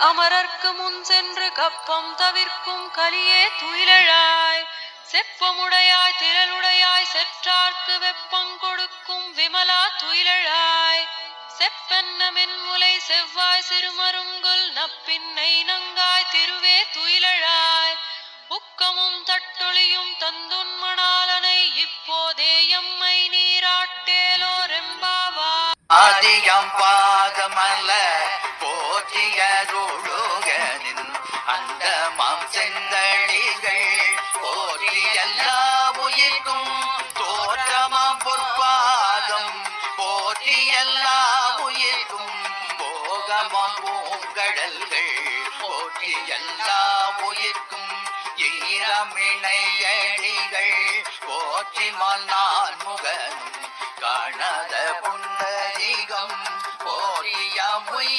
அமரர்க்கு முன் சென்று கப்பம் தவிர்க்கும் கலியே துயிலழாய் செப்பமுடையாய் திரளுடையாய் செற்றார்க்கு வெப்பம் கொடுக்கும் விமலா துயிலழாய் செப்பென்னமென் முலை செவ்வாய் சிறுமருங்குல் நப்பின்னை நங்காய் திருவே துயிலழாய் உக்கமும் தட்டொழியும் தந்துன்மணாலனை இப்போதே எம்மை நீராட்டேலோ ரெம்பாவா ஆதியம் பாதமல்ல போற்றியருளுகனின் அந்த மாம் செந்தளிகள் போற்றி எல்லா உயிர்க்கும் தோற்றமாம் பொற்பாதம் போற்றி எல்லா உயிர்க்கும் போகமாம் பூங்கடல்கள் போற்றி எல்லா உயிர்க்கும் ஈரமிணையடிகள் போற்றி நான் முகனும் காணாத புண்டரீகம் போற்றிய முய்